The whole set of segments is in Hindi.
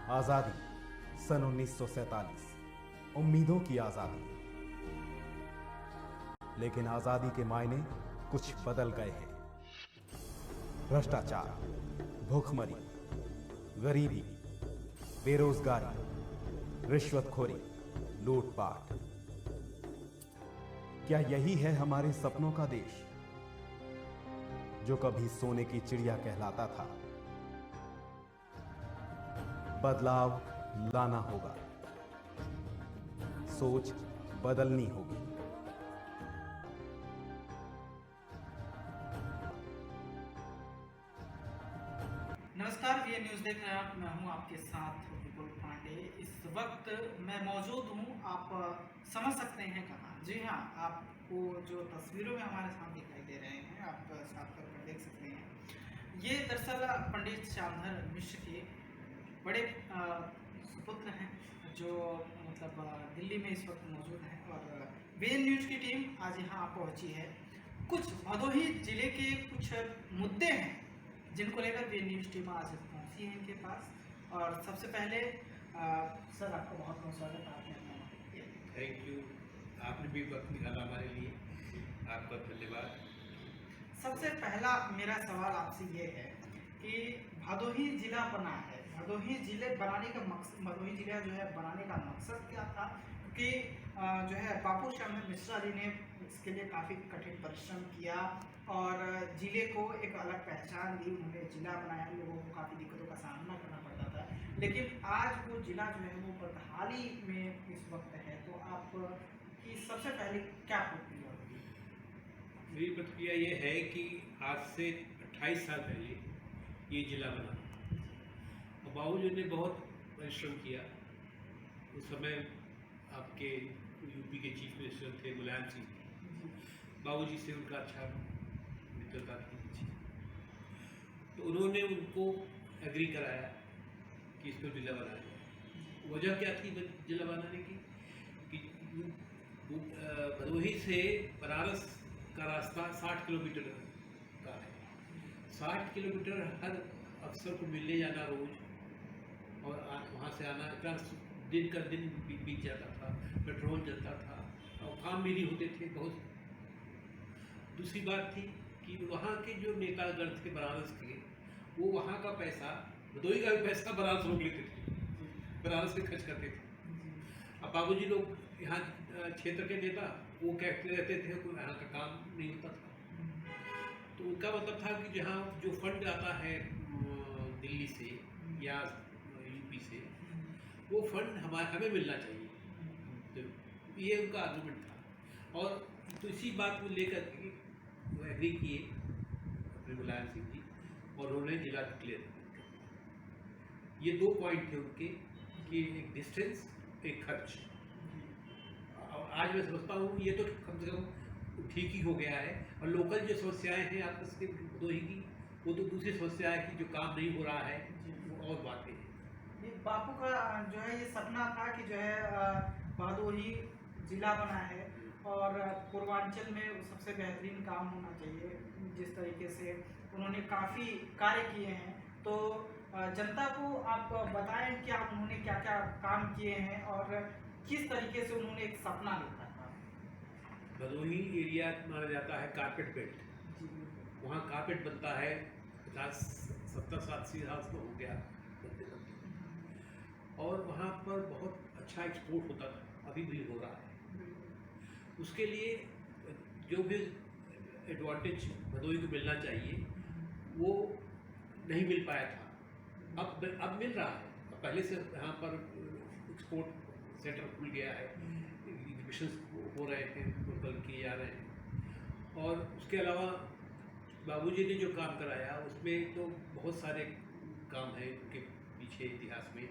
आजादी सन 1947, उम्मीदों की आजादी। लेकिन आजादी के मायने कुछ बदल गए हैं। भ्रष्टाचार, भूखमरी, गरीबी, बेरोजगारी, रिश्वतखोरी, लूटपाट। क्या यही है हमारे सपनों का देश, जो कभी सोने की चिड़िया कहलाता था? बदलाव लाना होगा, सोच बदलनी होगी। नमस्कार, ये न्यूज़ देख रहे हैं आप। मैं हूं आपके साथ विपुल पांडे। इस वक्त मैं मौजूद हूं, आप समझ सकते हैं कहाँ। जी हाँ, आपको जो तस्वीरों में हमारे सामने दिखाई दे रहे हैं, आप साफ तौर पर देख सकते हैं। ये दरअसल पंडित श्यामधर मिश्र के बड़े सुपुत्र हैं, जो मतलब दिल्ली में इस वक्त मौजूद हैं। और वीएन न्यूज़ की टीम आज यहाँ पहुँची है। कुछ भदोही जिले के कुछ मुद्दे हैं जिनको लेकर वीएन न्यूज़ टीम आज पहुँची है इनके पास। और सबसे पहले सर, आपका बहुत बहुत स्वागत है, आपने अपना वक्त दिया। थैंक यू, आपने भी वक्त निकाला हमारे लिए, आपका धन्यवाद। सबसे पहला मेरा सवाल आपसे ये है कि भदोही जिला बना है, भदोही जिले बनाने का मकसद, भदोही जिला जो है बनाने का मकसद क्या था? कि जो है बापू श्यामधर मिश्रा जी ने इसके लिए काफ़ी कठिन परिश्रम किया और जिले को एक अलग पहचान दी। उन्होंने जिला बनाया, लोगों को काफ़ी दिक्कतों का सामना करना पड़ता था, लेकिन आज वो जिला जो है वो बदहाली में इस वक्त है। तो आप की सबसे पहले क्या प्रतिक्रिया होगी? मेरी प्रतिक्रिया ये है कि आज से 28 साल पहले ये जिला बना और बाबूजी ने बहुत परिश्रम किया। उस समय आपके यूपी के चीफ मिनिस्टर थे मुलायम सिंह। बाबूजी से उनका अच्छा मित्रता थी, तो उन्होंने उनको एग्री कराया कि इसको जिला बनाया जाए। वजह क्या थी जिला बनाने की? कि भदोही से बनारस का रास्ता 60 किलोमीटर का है। 60 किलोमीटर हर अफसर को मिलने जाना रोज, और वहाँ से आना, इतना दिन का दिन बीत जाता था, पेट्रोल जलता था और काम भी नहीं होते थे बहुत। दूसरी बात थी कि वहाँ के जो नेतागण थे बनारस के, वो वहाँ का पैसा, भदोही का भी पैसा बनारस रोक लेते थे, बनारस में खर्च करते थे। अब बाबूजी लोग यहाँ क्षेत्र के नेता वो कहते रहते थे कोई यहाँ का काम नहीं होता था। तो उनका मतलब था कि जहाँ जो फंड आता है दिल्ली से या यूपी से, वो फंड हमें मिलना चाहिए। तो ये उनका आर्गूमेंट था। और तो इसी बात को लेकर के वो एग्री किए अपने मुलायम सिंह जी, और उन्होंने जिला डिक्लेयर किया। ये दो पॉइंट थे उनके कि एक डिस्टेंस, एक खर्च। और आज मैं समझता हूँ ये तो कम से कम ठीक ही हो गया है। और लोकल जो समस्याएं हैं आपस के भदोही की, वो तो दूसरी समस्या है कि जो काम नहीं हो रहा है, वो और बातें हैं। बापू का जो है ये सपना था कि जो है भदोही जिला बना है और पूर्वांचल में सबसे बेहतरीन काम होना चाहिए। जिस तरीके से उन्होंने काफ़ी कार्य किए हैं, तो जनता को आप बताएं कि आप उन्होंने क्या क्या काम किए हैं और किस तरीके से उन्होंने एक सपना देखा था। भदोही एरिया माना जाता है कारपेट बेल्ट। वहाँ कारपेट बनता है 50-70 साल तो हो गया बनते बनते, और वहाँ पर बहुत अच्छा एक्सपोर्ट होता था, अभी भी हो रहा है। उसके लिए जो भी एडवांटेज भदोही को मिलना चाहिए वो नहीं मिल पाया था। अब मिल रहा है। पहले से यहाँ पर एक्सपोर्ट सेंटर खुल गया है, एग्जीबिशंस हो रहे थे, लोकल किए जा रहे हैं। और उसके अलावा बाबूजी ने जो काम कराया उसमें तो बहुत सारे काम हैं उनके पीछे इतिहास में।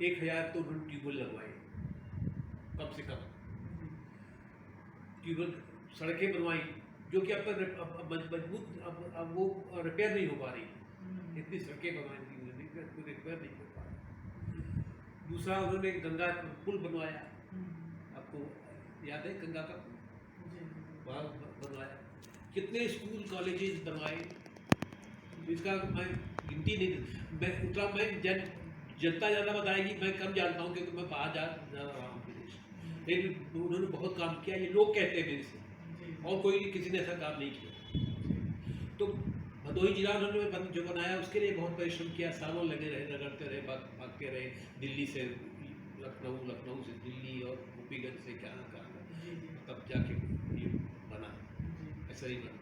1000 तो उन्होंने ट्यूबवेल लगवाए, कम से कम ट्यूबवेल, सड़कें बनवाई जो कि अब मजबूत, अब वो रिपेयर नहीं हो पा रही। इतनी सड़कें बनवाई थी उन्होंने, कोई रिपेयर नहीं हो पा रही। दूसरा, उन्होंने गंगा पुल बनवाया, आपको याद है गंगा का पुल वहाँ बनवाया। कितने स्कूल कॉलेजेस बनवाए, इसका मैं गिनती नहीं, मैं जनता ज़्यादा बताएगी, मैं कम जानता हूँ क्योंकि मैं बाहर जा रहा हूँ विदेश। लेकिन उन्होंने बहुत काम किया, ये लोग कहते हैं मेरे से, और कोई किसी ने ऐसा काम नहीं किया। तो भदोही जिला उन्होंने जो बनाया उसके लिए बहुत परिश्रम किया, सालों लगे रहे, रगड़ते रहे, भागते रहे, दिल्ली से लखनऊ, लखनऊ से दिल्ली और गोपीगंज से कहाँ कहाँ, तब जाके ये बना, ऐसा ही बना।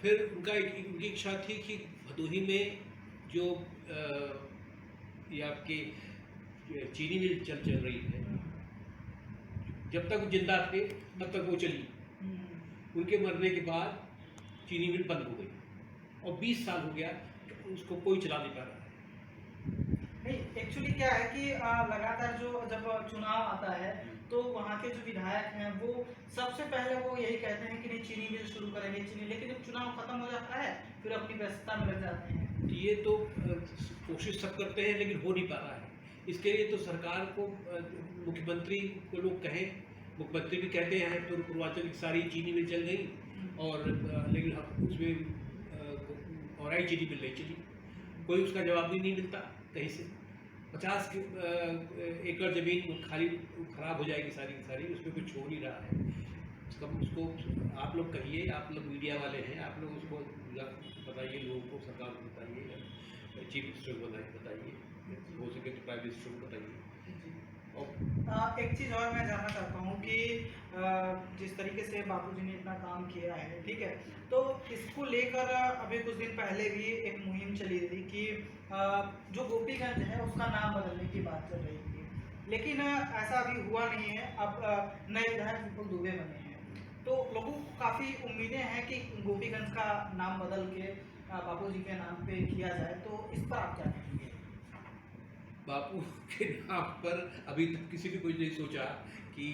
फिर उनकी इच्छा थी कि भदोही में जो ये आपकी चीनी मिल चल रही है, जब तक वो जिंदा थे तब तक वो चली। उनके मरने के बाद चीनी मिल बंद हो गई और 20 साल हो गया उसको कोई चला नहीं पा रहा है। नहीं, एक्चुअली क्या है कि लगातार जो जब चुनाव आता है तो वहाँ के जो विधायक हैं वो सबसे पहले वो यही कहते हैं कि नहीं चीनी मिल शुरू करेंगे चीनी, लेकिन जब चुनाव खत्म हो जाता है फिर अपनी व्यस्तता में लग जाते हैं। ये तो कोशिश सब करते हैं लेकिन हो नहीं पा रहा है। इसके लिए तो सरकार को, मुख्यमंत्री को लोग कहें, मुख्यमंत्री भी कहते हैं तो पूर्वांचल की सारी चीनी मिल चल गई और लेकिन उसमें और आई चीनी मिल नहीं चली, कोई उसका जवाब भी नहीं मिलता कहीं से। 50 एकड़ जमीन खाली खराब हो जाएगी सारी की सारी, उसमें कुछ हो नहीं रहा है। उसको आप लोग कहिए, आप लोग मीडिया वाले हैं, आप लोग उसको बताइए, लोगों को, सरकार को बताइए, चीफ मिनिस्टर को बताइए, हो सके तो प्राइम मिनिस्टर को बताइए। और एक चीज़ और मैं जानना चाहता हूँ कि जिस तरीके से बापूजी ने इतना काम किया है, ठीक है, तो इसको लेकर अभी कुछ दिन पहले भी एक मुहिम चली थी कि जो गोपीगंज है उसका नाम बदलने की बात चल रही थी, लेकिन ऐसा अभी हुआ नहीं है। अब नए विधायक विपुल दुबे बने हैं तो लोगों को काफ़ी उम्मीदें हैं कि गोपीगंज का नाम बदल के बापूजी के नाम पे किया जाए, तो इस पर आप क्या कहेंगे? बापू के नाम पर अभी तक किसी ने कुछ नहीं सोचा कि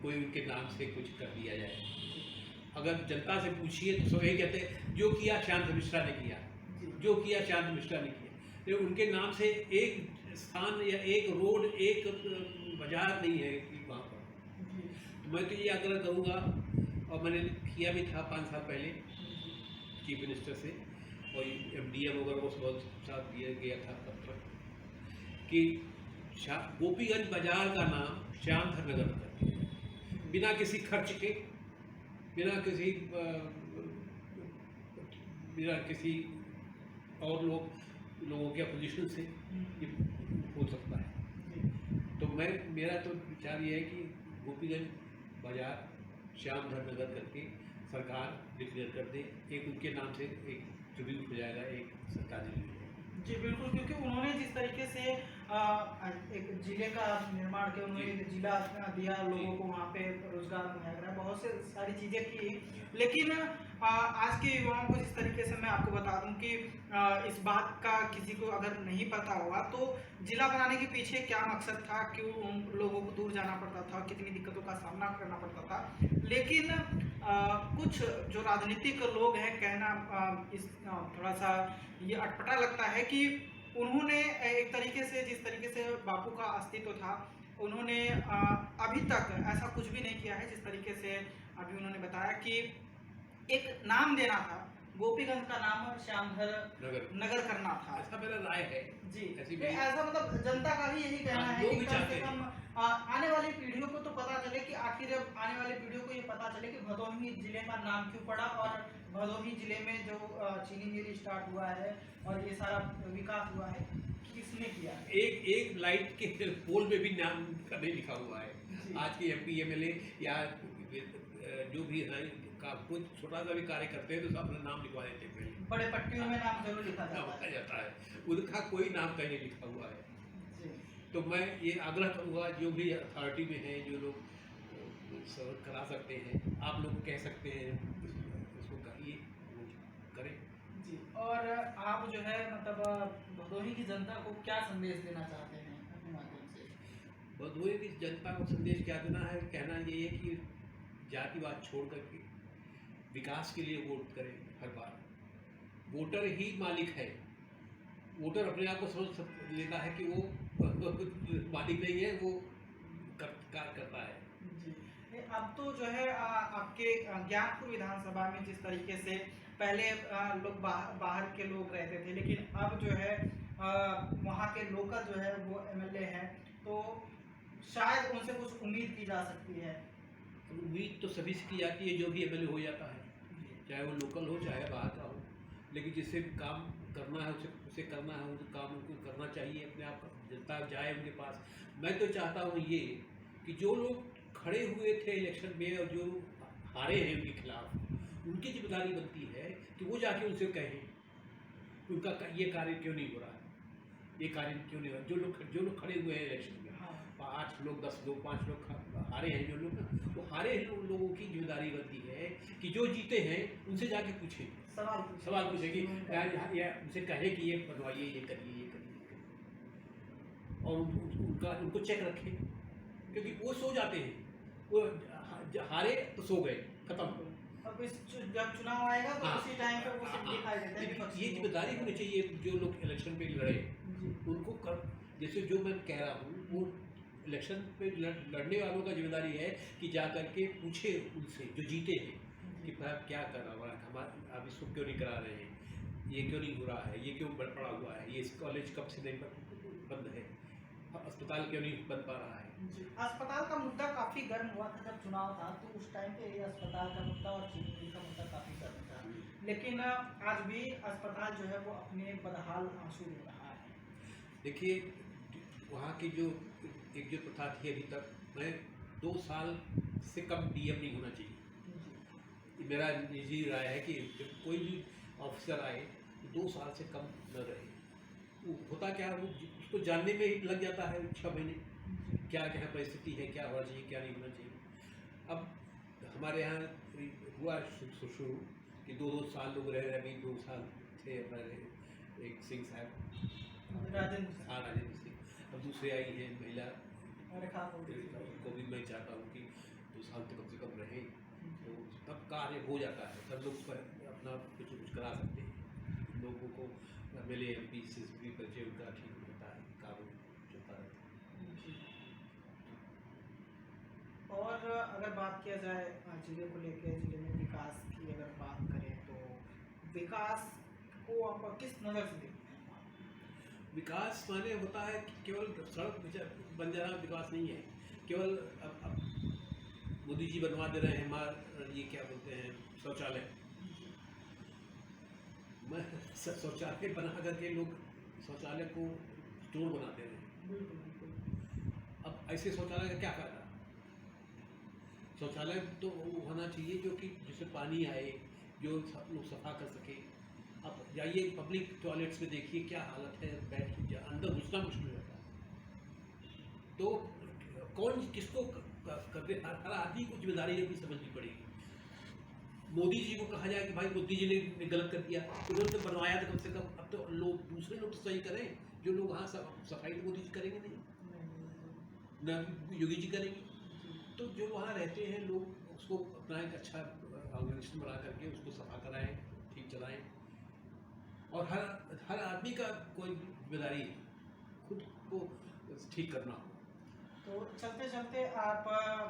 कोई उनके नाम से कुछ कर दिया जाए। अगर जनता से पूछिए तो सब यही कहते हैं जो किया शांत मिश्रा ने किया, जो किया शांत मिश्रा ने किया। लेकिन उनके नाम से एक स्थान या एक रोड, एक बाजार नहीं है कि वहाँ पर। तो मैं तो ये आग्रह करूँगा, और मैंने किया भी था 5 साल पहले चीफ मिनिस्टर से, और MDM वगैरह को साथ दिया गया था पत्र कि गोपीगंज बाजार का नाम श्यामधर नगर कर, बिना किसी खर्च के, बिना किसी और लोगों के अपोजिशन से ये हो सकता है। तो मेरा तो विचार ये है कि गोपीगंज बाजार श्यामधर नगर करके सरकार डिक्लेयर कर दे, एक उनके नाम से एक ट्रिब्यूट हो जाएगा, एक सरकारी। जी बिल्कुल, क्योंकि उन्होंने जिस तरीके से एक जिले का निर्माण किया, उन्होंने एक जिला दिया, लोगों को वहाँ पे रोजगार मुहैया कराया, बहुत से सारी चीज़ें की। लेकिन आज के युवाओं को जिस तरीके से मैं आपको बता दूं कि इस बात का किसी को अगर नहीं पता होगा तो जिला बनाने के पीछे क्या मकसद था, क्यों उन लोगों को दूर जाना पड़ता था, कितनी दिक्कतों का सामना करना पड़ता था। लेकिन कुछ जो राजनीतिक लोग हैं कहना इस थोड़ा सा ये अटपटा लगता है कि उन्होंने एक तरीके से, जिस तरीके से बापू का अस्तित्व था, उन्होंने अभी तक ऐसा कुछ भी नहीं किया है। जिस तरीके से अभी उन्होंने बताया कि एक नाम देना था, गोपीगंज का नाम श्यामधर नगर करना था, ऐसा मेरा राय है जी। ऐसी तो ऐसा मतलब जनता का भी यही कहना है कि कम से कम आने वाली पीढ़ियों को तो पता चले कि आखिर आने वाली पीढ़ियों को ये पता चले कि भदोही जिले का नाम क्यों पड़ा और भदोही जिले में जो चीनी मिल स्टार्ट हुआ है और ये सारा विकास हुआ है किसने किया। एक लाइट के पोल में भी नाम नहीं लिखा हुआ है। आज के MP MLA या जो भी है का कुछ छोटा सा भी कार्य करते हैं तो अपना नाम लिखवा देते हैं, पहले बड़े पट्टियों में नाम जरूर लिखा जाता है, उनका कोई नाम कहीं नहीं लिखा हुआ है। तो मैं ये आग्रह करूँगा जो भी अथॉरिटी में है, जो लोग सर्व करा सकते हैं, आप लोग कह सकते हैं, उसको कहिए, वो करें जी। और आप जो है मतलब भदोही की जनता को क्या संदेश देना चाहते हैं अपने माध्यम से? भदोही की जनता को संदेश क्या देना है, कहना ये है कि जातिवाद छोड़ करके विकास के लिए वोट करें। हर बार वोटर ही मालिक है, वोटर अपने आप को समझ लेता है कि वो मालिक नहीं है, वो कार्य करता है। जी। अब तो जो है आपके ज्ञानपुर विधानसभा में जिस तरीके से पहले लोग बाहर के लोग रहते थे, लेकिन अब जो है वहाँ के लोकल जो है वो एमएलए हैं, तो शायद उनसे कुछ उम्मीद की जा सकती है। उम्मीद तो सभी से की जाती है, जो भी एमएलए हो जाता है, चाहे वो लोकल हो चाहे बाहर का हो, लेकिन जिससे काम करना है उसे करना है, उनको काम उनको करना चाहिए, अपने आप जनता जाए उनके पास। मैं तो चाहता हूँ ये कि जो लोग खड़े हुए थे इलेक्शन में और जो हारे हैं उनके खिलाफ, उनकी जिम्मेदारी बनती है कि वो जाके उनसे कहें कि उनका ये कार्य क्यों नहीं हो रहा है, ये कार्य क्यों नहीं हो रहा। जो लोग खड़े हुए हैं इलेक्शन में, 5 लोग 10 लोग 5 लोग हारे हैं, जो लोग ना वो हारे हैं लोगों की जिम्मेदारी बनती है कि जो जीते हैं उनसे जाके पूछें, सवाल पूछे कि या उनसे कहे कि ये बनवाइए, ये करिए, ये करिए, और उनको चेक रखें, क्योंकि वो सो जाते हैं, वो हारे तो सो गए, खत्म। अब जब चुनाव आएगा तो उसी टाइम पे वो सब दिखाई देता है कि ये जिम्मेदारी होनी चाहिए जो लोग इलेक्शन पे लड़े उनको कर, जैसे जो मैं कह रहा हूँ वो इलेक्शन पे लड़ने वालों का जिम्मेदारी है कि जा करके पूछे उनसे जो जीते हैं कि भाई क्या कर रहा है, हमारा आप इसको क्यों नहीं करा रहे हैं, ये क्यों नहीं हो रहा है, ये क्यों पड़ा हुआ है, ये कॉलेज कब से नहीं बंद है, अस्पताल क्यों नहीं बन पा रहा है। अस्पताल का मुद्दा काफी गर्म हुआ था जब चुनाव था, तो उस टाइम पे ये अस्पताल का मुद्दा और चीनी का मुद्दा काफी गर्म था, लेकिन आज भी अस्पताल जो है वो अपने बदहाल आंसू ले रहा है। देखिए वहाँ की जो एक जो प्रथा थी अभी तक, मैं 2 साल से कम डीएम नहीं होना चाहिए, मेरा निजी राय है कि जब कोई भी ऑफिसर आए तो 2 साल से कम न रहे। वो होता क्या है, उसको जानने में ही लग जाता है 6 महीने, क्या क्या परिस्थिति है, क्या होना चाहिए, क्या नहीं होना चाहिए। अब हमारे यहाँ हुआ शुरू कि 2-2 साल लोग रह रहे, अभी 2 साल थे हमारे एक सिंह साहब, राजेंद्र सिंह, अब दूसरे आई हैं महिला, उनको भी मैं चाहता हूँ कि 2 साल तो कम से कम रहे, तो तब कार्य हो जाता है, तब लोग अपना कुछ करा सकते हैं, लोगों को एमएलए एमपी से भी परिचय उनका ठीक होता है, काम चलता रहता है। और अगर बात किया जाए जिले को लेकर, जिले में विकास की अगर बात करें तो विकास को आप किस नज़र से देखते हैं? विकास माने होता है कि केवल सड़क बन जाना विकास नहीं है, केवल अब मोदी जी बनवा दे रहे हैं हमारे ये क्या बोलते हैं शौचालय, मैं शौचालय बना करके लोग शौचालय को स्टोर बनाते हैं। अब ऐसे शौचालय का क्या फायदा, शौचालय तो होना चाहिए जो कि जिससे पानी आए, जो लोग सफा कर सके। अब जाइए पब्लिक टॉयलेट्स में देखिए क्या हालत है, बैठ के अंदर घुसना मुश्किल रहता है, तो कौन किसको करते, हर आदमी को जिम्मेदारी अपनी समझनी पड़ेगी। मोदी जी को कहा जाए कि भाई मोदी जी ने गलत कर दिया, उन्होंने तो बनवाया था कम से कम, अब तो लोग दूसरे लोग तो सही करें, जो लोग वहाँ सफाई तो मोदी जी करेंगे नहीं, ना योगी जी करेंगे, तो जो वहाँ रहते हैं लोग उसको अपना एक अच्छा ऑर्गेनाइजेशन बना करके उसको सफा कराएं, ठीक चलाएं, और हर आदमी का कोई जिम्मेदारी खुद को ठीक करना हो। तो चलते चलते आप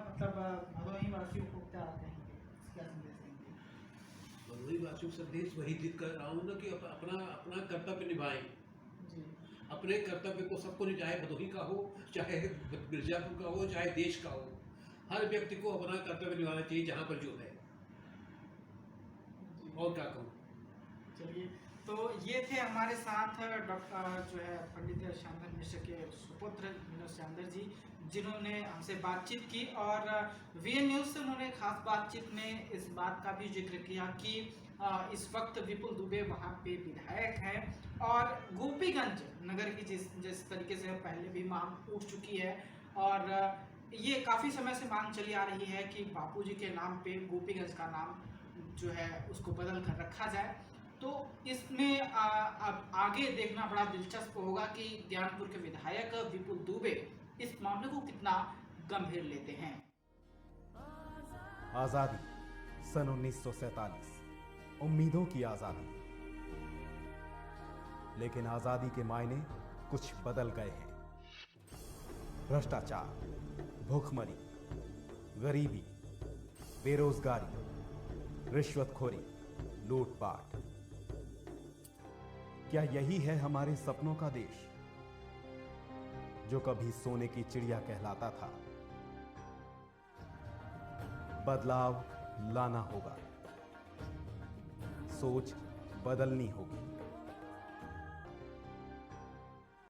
मतलब भदोही वासियों को क्या कहेंगे, क्या संदेश देंगे? भदोही वासियों को संदेश वही कर रहा हूँ ना कि अपना कर्तव्य निभाएं, अपने कर्तव्य को सबको नहीं, चाहे भदोही का हो, चाहे मिर्जापुर का हो, चाहे देश का हो, हर व्यक्ति को अपना कर्तव्य निभाना चाहिए जहाँ पर जो है, और क्या कहूँ। चलिए, तो ये थे हमारे साथ डॉक्टर जो है पंडित श्यामधन मिश्र के सुपुत्र विनोद श्यामधन जी, जिन्होंने हमसे बातचीत की, और वीएन न्यूज़ से उन्होंने खास बातचीत में इस बात का भी जिक्र किया कि इस वक्त विपुल दुबे वहाँ पे विधायक हैं, और गोपीगंज नगर की जिस तरीके से पहले भी मांग उठ चुकी है, और ये काफ़ी समय से मांग चली आ रही है कि बापूजी के नाम पे गोपीगंज का नाम जो है उसको बदल कर रखा जाए, तो इसमें अब आगे देखना बड़ा दिलचस्प होगा कि ज्ञानपुर के विधायक विपुल दुबे इस मामले को कितना गंभीर लेते हैं। आजादी सन 1947, उम्मीदों की आजादी, लेकिन आजादी के मायने कुछ बदल गए हैं। भ्रष्टाचार, भूखमरी, गरीबी, बेरोजगारी, रिश्वतखोरी, लूटपाट, क्या यही है हमारे सपनों का देश, जो कभी सोने की चिड़िया कहलाता था? बदलाव लाना होगा, सोच बदलनी होगी।